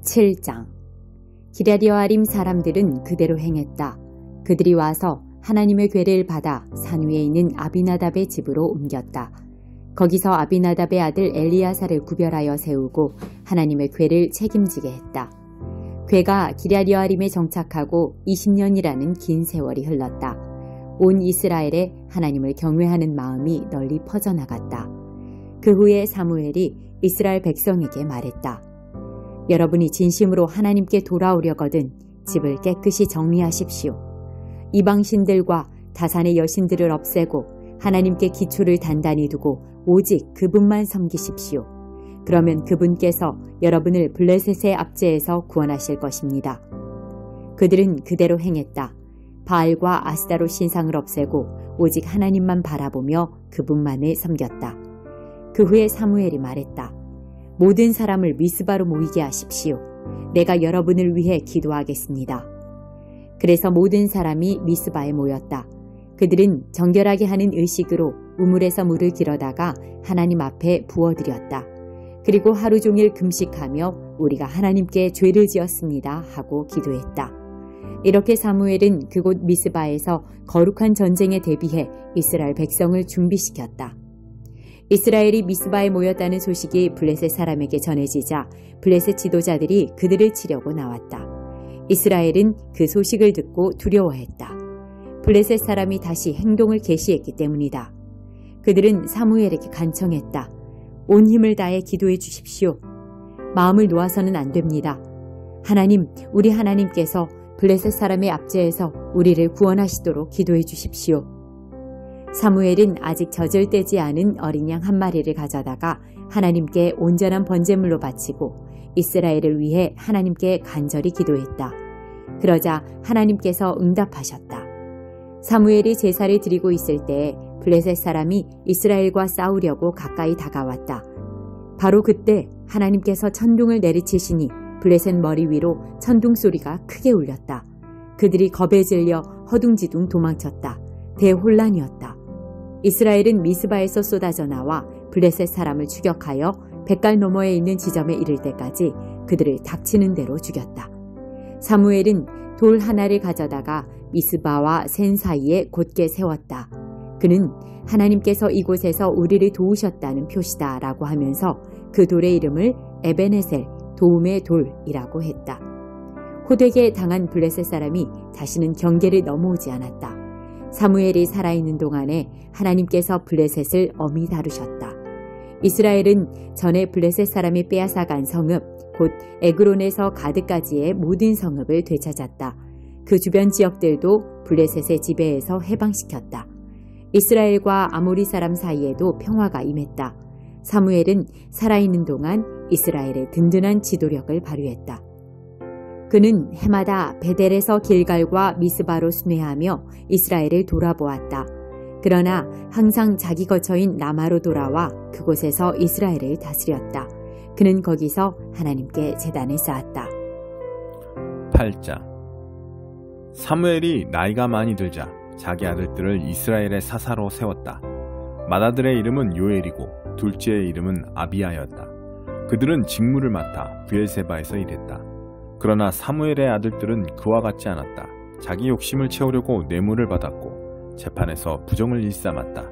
7장. 기랴리여아림 사람들은 그대로 행했다. 그들이 와서 하나님의 궤를 받아 산 위에 있는 아비나답의 집으로 옮겼다. 거기서 아비나답의 아들 엘리야사를 구별하여 세우고 하나님의 궤를 책임지게 했다. 궤가 기랴리여아림에 정착하고 20년이라는 긴 세월이 흘렀다. 온 이스라엘에 하나님을 경외하는 마음이 널리 퍼져나갔다. 그 후에 사무엘이 이스라엘 백성에게 말했다. 여러분이 진심으로 하나님께 돌아오려거든 집을 깨끗이 정리하십시오. 이방신들과 다산의 여신들을 없애고 하나님께 기초를 단단히 두고 오직 그분만 섬기십시오. 그러면 그분께서 여러분을 블레셋의 압제에서 구원하실 것입니다. 그들은 그대로 행했다. 바알과 아스타롯 신상을 없애고 오직 하나님만 바라보며 그분만을 섬겼다. 그 후에 사무엘이 말했다. 모든 사람을 미스바로 모이게 하십시오. 내가 여러분을 위해 기도하겠습니다. 그래서 모든 사람이 미스바에 모였다. 그들은 정결하게 하는 의식으로 우물에서 물을 길어다가 하나님 앞에 부어드렸다. 그리고 하루 종일 금식하며 우리가 하나님께 죄를 지었습니다 하고 기도했다. 이렇게 사무엘은 그곳 미스바에서 거룩한 전쟁에 대비해 이스라엘 백성을 준비시켰다. 이스라엘이 미스바에 모였다는 소식이 블레셋 사람에게 전해지자 블레셋 지도자들이 그들을 치려고 나왔다. 이스라엘은 그 소식을 듣고 두려워했다. 블레셋 사람이 다시 행동을 개시했기 때문이다. 그들은 사무엘에게 간청했다. 온 힘을 다해 기도해 주십시오. 마음을 놓아서는 안 됩니다. 하나님, 우리 하나님께서 블레셋 사람의 압제에서 우리를 구원하시도록 기도해 주십시오. 사무엘은 아직 젖을떼지 않은 어린 양 한 마리를 가져다가 하나님께 온전한 번제물로 바치고 이스라엘을 위해 하나님께 간절히 기도했다. 그러자 하나님께서 응답하셨다. 사무엘이 제사를 드리고 있을 때에 블레셋 사람이 이스라엘과 싸우려고 가까이 다가왔다. 바로 그때 하나님께서 천둥을 내리치시니 블레셋 머리 위로 천둥 소리가 크게 울렸다. 그들이 겁에 질려 허둥지둥 도망쳤다. 대혼란이었다. 이스라엘은 미스바에서 쏟아져 나와 블레셋 사람을 추격하여 뱃갈 너머에 있는 지점에 이를 때까지 그들을 닥치는 대로 죽였다. 사무엘은 돌 하나를 가져다가 미스바와 센 사이에 곧게 세웠다. 그는 하나님께서 이곳에서 우리를 도우셨다는 표시다 라고 하면서 그 돌의 이름을 에베네셀, 도움의 돌이라고 했다. 호되게 당한 블레셋 사람이 다시는 경계를 넘어오지 않았다. 사무엘이 살아있는 동안에 하나님께서 블레셋을 엄히 다루셨다. 이스라엘은 전에 블레셋 사람이 빼앗아간 성읍, 곧 에그론에서 가드까지의 모든 성읍을 되찾았다. 그 주변 지역들도 블레셋의 지배에서 해방시켰다. 이스라엘과 아모리 사람 사이에도 평화가 임했다. 사무엘은 살아있는 동안 이스라엘의 든든한 지도력을 발휘했다. 그는 해마다 베델에서 길갈과 미스바로 순회하며 이스라엘을 돌아보았다. 그러나 항상 자기 거처인 라마로 돌아와 그곳에서 이스라엘을 다스렸다. 그는 거기서 하나님께 제단을 쌓았다. 8장. 사무엘이 나이가 많이 들자 자기 아들들을 이스라엘의 사사로 세웠다. 맏아들의 이름은 요엘이고 둘째의 이름은 아비야였다. 그들은 직무를 맡아 브엘세바에서 일했다. 그러나 사무엘의 아들들은 그와 같지 않았다. 자기 욕심을 채우려고 뇌물을 받았고 재판에서 부정을 일삼았다.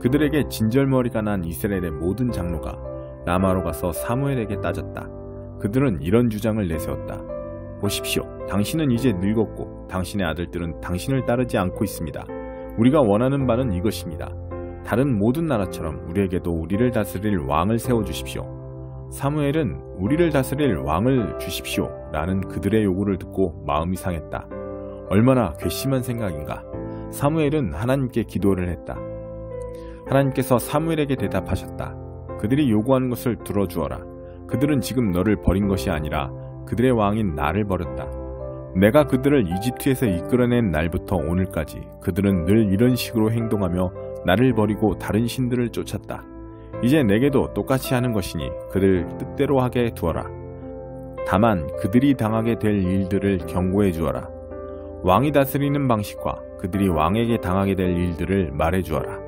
그들에게 진절머리가 난 이스라엘의 모든 장로가 라마로 가서 사무엘에게 따졌다. 그들은 이런 주장을 내세웠다. 보십시오. 당신은 이제 늙었고 당신의 아들들은 당신을 따르지 않고 있습니다. 우리가 원하는 바는 이것입니다. 다른 모든 나라처럼 우리에게도 우리를 다스릴 왕을 세워주십시오. 사무엘은 우리를 다스릴 왕을 주십시오 라는 그들의 요구를 듣고 마음이 상했다. 얼마나 괘씸한 생각인가. 사무엘은 하나님께 기도를 했다. 하나님께서 사무엘에게 대답하셨다. 그들이 요구하는 것을 들어주어라. 그들은 지금 너를 버린 것이 아니라 그들의 왕인 나를 버렸다. 내가 그들을 이집트에서 이끌어낸 날부터 오늘까지 그들은 늘 이런 식으로 행동하며 나를 버리고 다른 신들을 쫓았다. 이제 내게도 똑같이 하는 것이니 그들 뜻대로 하게 두어라. 다만 그들이 당하게 될 일들을 경고해 주어라. 왕이 다스리는 방식과 그들이 왕에게 당하게 될 일들을 말해 주어라.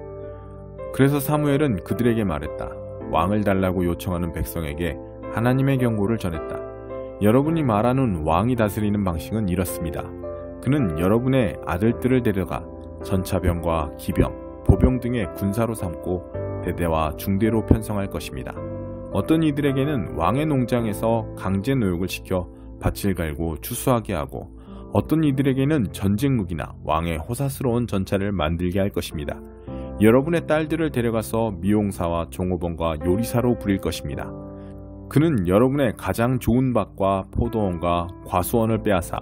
그래서 사무엘은 그들에게 말했다. 왕을 달라고 요청하는 백성에게 하나님의 경고를 전했다. 여러분이 말하는 왕이 다스리는 방식은 이렇습니다. 그는 여러분의 아들들을 데려가 전차병과 기병, 보병 등의 군사로 삼고 대대와 중대로 편성할 것입니다. 어떤 이들에게는 왕의 농장에서 강제 노역을 시켜 밭을 갈고 추수하게 하고, 어떤 이들에게는 전쟁 무기나 왕의 호사스러운 전차를 만들게 할 것입니다. 여러분의 딸들을 데려가서 미용사와 종업원과 요리사로 부릴 것입니다. 그는 여러분의 가장 좋은 밭과 포도원과 과수원을 빼앗아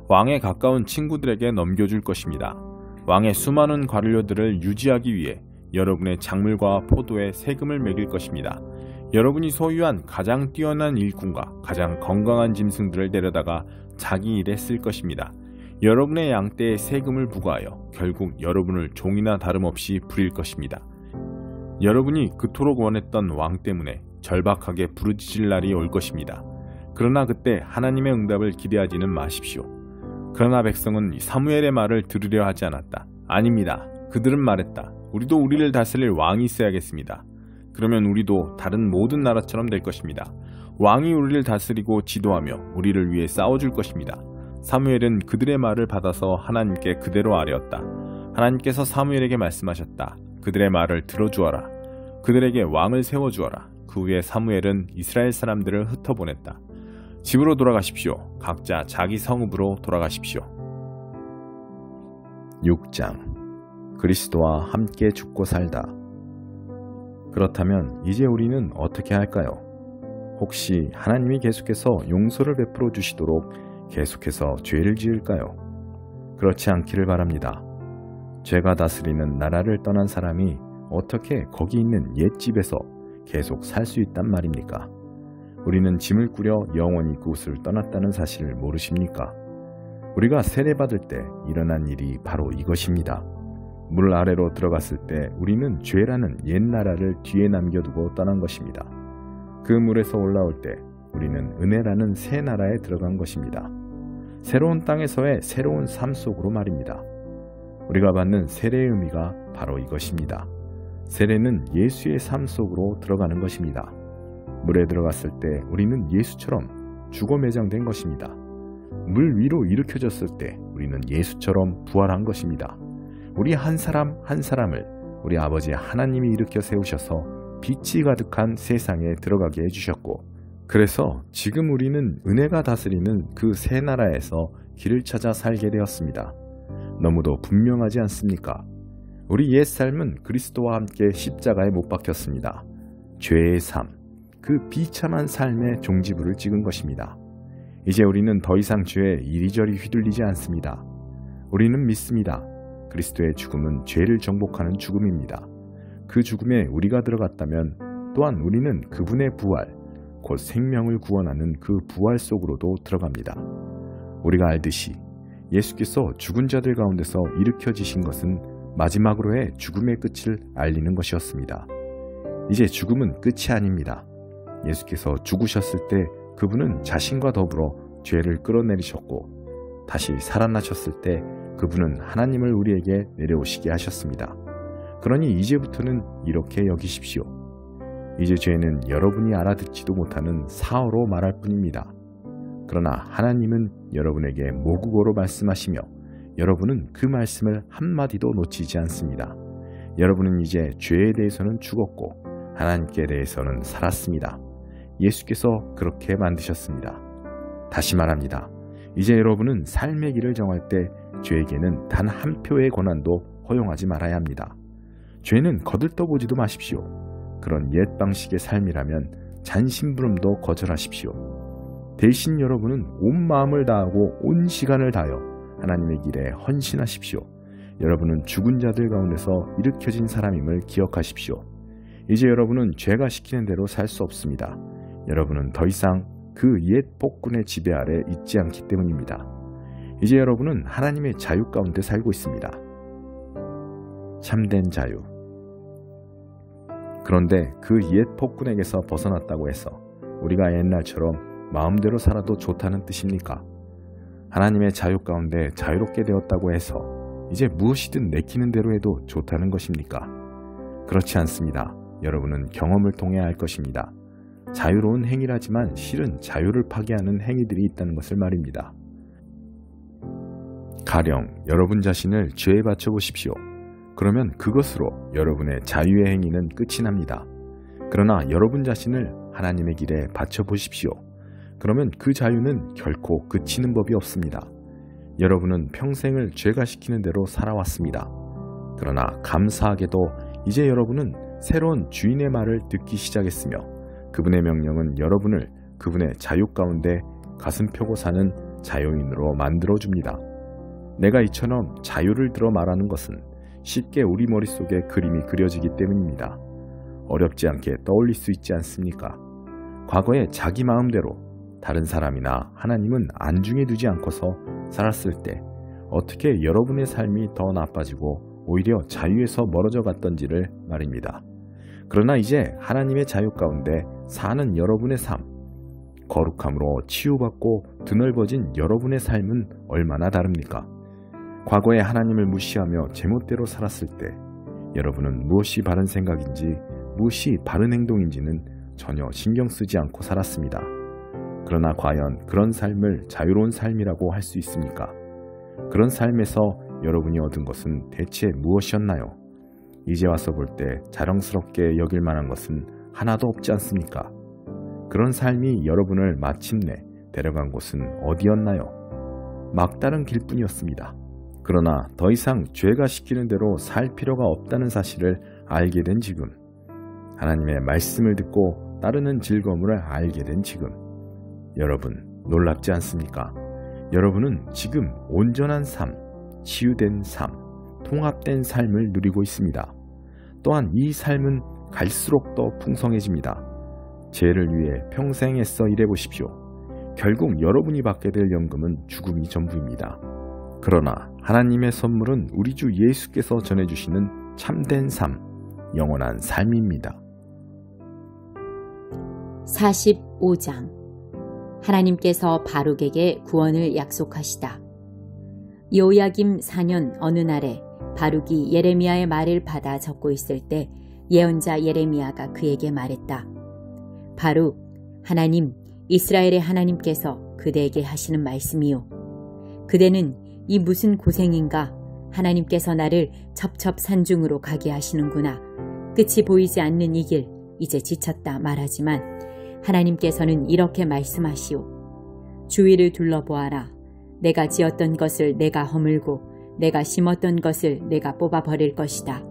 왕에 가까운 친구들에게 넘겨줄 것입니다. 왕의 수많은 관료들을 유지하기 위해 여러분의 작물과 포도에 세금을 매길 것입니다. 여러분이 소유한 가장 뛰어난 일꾼과 가장 건강한 짐승들을 데려다가 자기 일에 쓸 것입니다. 여러분의 양떼에 세금을 부과하여 결국 여러분을 종이나 다름없이 부릴 것입니다. 여러분이 그토록 원했던 왕 때문에 절박하게 부르짖을 날이 올 것입니다. 그러나 그때 하나님의 응답을 기대하지는 마십시오. 그러나 백성은 사무엘의 말을 들으려 하지 않았다. 아닙니다. 그들은 말했다. 우리도 우리를 다스릴 왕이 있어야겠습니다. 그러면 우리도 다른 모든 나라처럼 될 것입니다. 왕이 우리를 다스리고 지도하며 우리를 위해 싸워줄 것입니다. 사무엘은 그들의 말을 받아서 하나님께 그대로 아뢰었다. 하나님께서 사무엘에게 말씀하셨다. 그들의 말을 들어주어라. 그들에게 왕을 세워주어라. 그 후에 사무엘은 이스라엘 사람들을 흩어보냈다. 집으로 돌아가십시오. 각자 자기 성읍으로 돌아가십시오. 6장. 그리스도와 함께 죽고 살다. 그렇다면 이제 우리는 어떻게 할까요? 혹시 하나님이 계속해서 용서를 베풀어 주시도록 계속해서 죄를 지을까요? 그렇지 않기를 바랍니다. 죄가 다스리는 나라를 떠난 사람이 어떻게 거기 있는 옛집에서 계속 살 수 있단 말입니까? 우리는 짐을 꾸려 영원히 그곳을 떠났다는 사실을 모르십니까? 우리가 세례받을 때 일어난 일이 바로 이것입니다. 물 아래로 들어갔을 때 우리는 죄라는 옛 나라를 뒤에 남겨두고 떠난 것입니다. 그 물에서 올라올 때 우리는 은혜라는 새 나라에 들어간 것입니다. 새로운 땅에서의 새로운 삶 속으로 말입니다. 우리가 받는 세례의 의미가 바로 이것입니다. 세례는 예수의 삶 속으로 들어가는 것입니다. 물에 들어갔을 때 우리는 예수처럼 죽어 매장된 것입니다. 물 위로 일으켜졌을 때 우리는 예수처럼 부활한 것입니다. 우리 한 사람 한 사람을 우리 아버지 하나님이 일으켜 세우셔서 빛이 가득한 세상에 들어가게 해주셨고, 그래서 지금 우리는 은혜가 다스리는 그 새 나라에서 길을 찾아 살게 되었습니다. 너무도 분명하지 않습니까? 우리 옛 삶은 그리스도와 함께 십자가에 못 박혔습니다. 죄의 삶, 그 비참한 삶의 종지부를 찍은 것입니다. 이제 우리는 더 이상 죄에 이리저리 휘둘리지 않습니다. 우리는 믿습니다. 그리스도의 죽음은 죄를 정복하는 죽음입니다. 그 죽음에 우리가 들어갔다면 또한 우리는 그분의 부활, 곧 생명을 구원하는 그 부활 속으로도 들어갑니다. 우리가 알듯이 예수께서 죽은 자들 가운데서 일으켜지신 것은 마지막으로의 죽음의 끝을 알리는 것이었습니다. 이제 죽음은 끝이 아닙니다. 예수께서 죽으셨을 때 그분은 자신과 더불어 죄를 끌어내리셨고, 다시 살아나셨을 때 그분은 하나님을 우리에게 내려오시게 하셨습니다. 그러니 이제부터는 이렇게 여기십시오. 이제 죄는 여러분이 알아듣지도 못하는 사어로 말할 뿐입니다. 그러나 하나님은 여러분에게 모국어로 말씀하시며 여러분은 그 말씀을 한마디도 놓치지 않습니다. 여러분은 이제 죄에 대해서는 죽었고 하나님께 대해서는 살았습니다. 예수께서 그렇게 만드셨습니다. 다시 말합니다. 이제 여러분은 삶의 길을 정할 때 죄에게는 단 한 표의 권한도 허용하지 말아야 합니다. 죄는 거들떠보지도 마십시오. 그런 옛 방식의 삶이라면 잔심부름도 거절하십시오. 대신 여러분은 온 마음을 다하고 온 시간을 다하여 하나님의 길에 헌신하십시오. 여러분은 죽은 자들 가운데서 일으켜진 사람임을 기억하십시오. 이제 여러분은 죄가 시키는 대로 살 수 없습니다. 여러분은 더 이상 그 옛 폭군의 지배 아래 있지 않기 때문입니다. 이제 여러분은 하나님의 자유 가운데 살고 있습니다. 참된 자유. 그런데 그 옛 폭군에게서 벗어났다고 해서 우리가 옛날처럼 마음대로 살아도 좋다는 뜻입니까? 하나님의 자유 가운데 자유롭게 되었다고 해서 이제 무엇이든 내키는 대로 해도 좋다는 것입니까? 그렇지 않습니다. 여러분은 경험을 통해 알 것입니다. 자유로운 행위라지만 실은 자유를 파괴하는 행위들이 있다는 것을 말입니다. 가령 여러분 자신을 죄에 바쳐보십시오. 그러면 그것으로 여러분의 자유의 행위는 끝이 납니다. 그러나 여러분 자신을 하나님의 길에 바쳐보십시오. 그러면 그 자유는 결코 그치는 법이 없습니다. 여러분은 평생을 죄가 시키는 대로 살아왔습니다. 그러나 감사하게도 이제 여러분은 새로운 주인의 말을 듣기 시작했으며 그분의 명령은 여러분을 그분의 자유 가운데 가슴 펴고 사는 자유인으로 만들어줍니다. 내가 이처럼 자유를 들어 말하는 것은 쉽게 우리 머릿속에 그림이 그려지기 때문입니다. 어렵지 않게 떠올릴 수 있지 않습니까? 과거에 자기 마음대로 다른 사람이나 하나님은 안중에 두지 않고서 살았을 때 어떻게 여러분의 삶이 더 나빠지고 오히려 자유에서 멀어져 갔던지를 말입니다. 그러나 이제 하나님의 자유 가운데 사는 여러분의 삶, 거룩함으로 치유받고 드넓어진 여러분의 삶은 얼마나 다릅니까? 과거에 하나님을 무시하며 제멋대로 살았을 때 여러분은 무엇이 바른 생각인지 무엇이 바른 행동인지는 전혀 신경 쓰지 않고 살았습니다. 그러나 과연 그런 삶을 자유로운 삶이라고 할 수 있습니까? 그런 삶에서 여러분이 얻은 것은 대체 무엇이었나요? 이제 와서 볼 때 자랑스럽게 여길 만한 것은 하나도 없지 않습니까? 그런 삶이 여러분을 마침내 데려간 곳은 어디였나요? 막다른 길뿐이었습니다. 그러나 더 이상 죄가 시키는 대로 살 필요가 없다는 사실을 알게 된 지금, 하나님의 말씀을 듣고 따르는 즐거움을 알게 된 지금, 여러분 놀랍지 않습니까? 여러분은 지금 온전한 삶, 치유된 삶, 통합된 삶을 누리고 있습니다. 또한 이 삶은 갈수록 더 풍성해집니다. 죄를 위해 평생 애써 일해보십시오. 결국 여러분이 받게 될 연금은 죽음이 전부입니다. 그러나 하나님의 선물은 우리 주 예수께서 전해주시는 참된 삶, 영원한 삶입니다. 45장 하나님께서 바룩에게 구원을 약속하시다. 요야김 4년 어느 날에 바룩이 예레미야의 말을 받아 적고 있을 때 예언자 예레미야가 그에게 말했다. 바룩, 하나님, 이스라엘의 하나님께서 그대에게 하시는 말씀이요. 그대는 이 무슨 고생인가? 하나님께서 나를 첩첩산중으로 가게 하시는구나. 끝이 보이지 않는 이 길, 이제 지쳤다 말하지만 하나님께서는 이렇게 말씀하시오. 주위를 둘러보아라. 내가 지었던 것을 내가 허물고 내가 심었던 것을 내가 뽑아버릴 것이다.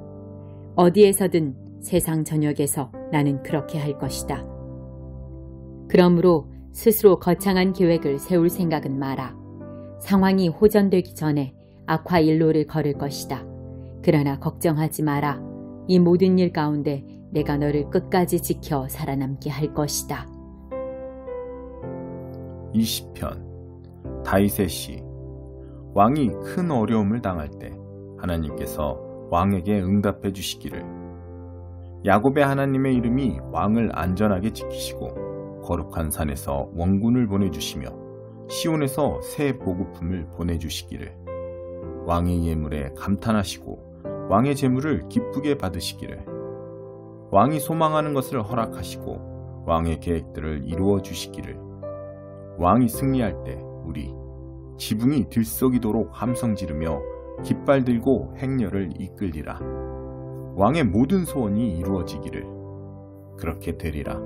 어디에서든 세상 전역에서 나는 그렇게 할 것이다. 그러므로 스스로 거창한 계획을 세울 생각은 마라. 상황이 호전되기 전에 악화 일로를 걸을 것이다. 그러나 걱정하지 마라. 이 모든 일 가운데 내가 너를 끝까지 지켜 살아남게 할 것이다. 20편 다윗의 시. 왕이 큰 어려움을 당할 때 하나님께서 왕에게 응답해 주시기를. 야곱의 하나님의 이름이 왕을 안전하게 지키시고 거룩한 산에서 원군을 보내주시며 시온에서 새 보급품을 보내주시기를. 왕의 예물에 감탄하시고 왕의 재물을 기쁘게 받으시기를. 왕이 소망하는 것을 허락하시고 왕의 계획들을 이루어 주시기를. 왕이 승리할 때 우리 지붕이 들썩이도록 함성 지르며 깃발 들고 행렬을 이끌리라. 왕의 모든 소원이 이루어지기를. 그렇게 되리라.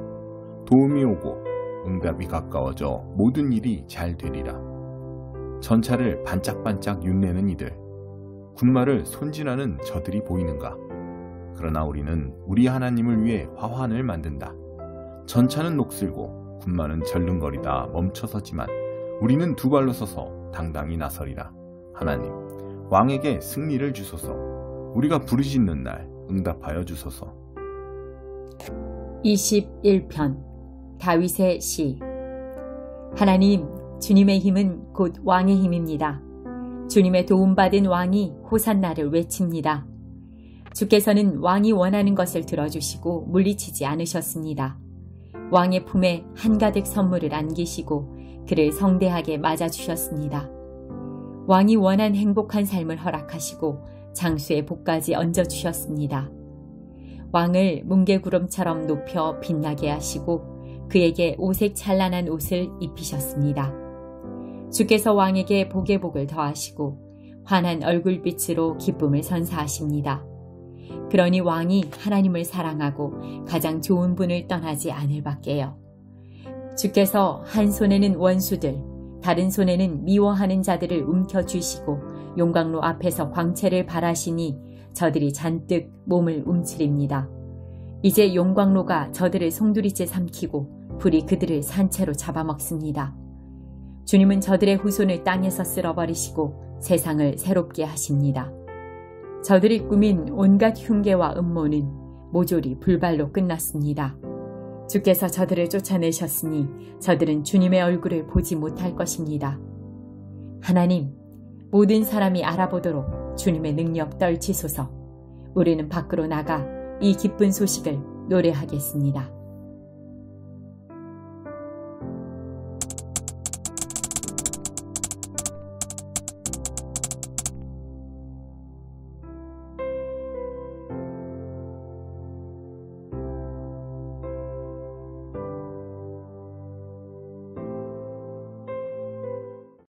도움이 오고 응답이 가까워져 모든 일이 잘 되리라. 전차를 반짝반짝 윤내는 이들, 군마를 손질하는 저들이 보이는가? 그러나 우리는 우리 하나님을 위해 화환을 만든다. 전차는 녹슬고 군마는 절름거리다 멈춰서지만 우리는 두 발로 서서 당당히 나서리라. 하나님, 왕에게 승리를 주소서. 우리가 부르짖는 날 응답하여 주소서. 21편 다윗의 시. 하나님, 주님의 힘은 곧 왕의 힘입니다. 주님의 도움받은 왕이 호산나를 외칩니다. 주께서는 왕이 원하는 것을 들어주시고 물리치지 않으셨습니다. 왕의 품에 한가득 선물을 안기시고 그를 성대하게 맞아주셨습니다. 왕이 원한 행복한 삶을 허락하시고 장수의 복까지 얹어주셨습니다. 왕을 뭉게구름처럼 높여 빛나게 하시고 그에게 오색 찬란한 옷을 입히셨습니다. 주께서 왕에게 복의 복을 더하시고 환한 얼굴빛으로 기쁨을 선사하십니다. 그러니 왕이 하나님을 사랑하고 가장 좋은 분을 떠나지 않을 밖에요. 주께서 한 손에는 원수들, 다른 손에는 미워하는 자들을 움켜쥐시고 용광로 앞에서 광채를 발하시니 저들이 잔뜩 몸을 움츠립니다. 이제 용광로가 저들을 송두리째 삼키고 불이 그들을 산채로 잡아먹습니다. 주님은 저들의 후손을 땅에서 쓸어버리시고 세상을 새롭게 하십니다. 저들이 꾸민 온갖 흉계와 음모는 모조리 불발로 끝났습니다. 주께서 저들을 쫓아내셨으니 저들은 주님의 얼굴을 보지 못할 것입니다. 하나님, 모든 사람이 알아보도록 주님의 능력 떨치소서. 우리는 밖으로 나가 이 기쁜 소식을 노래하겠습니다.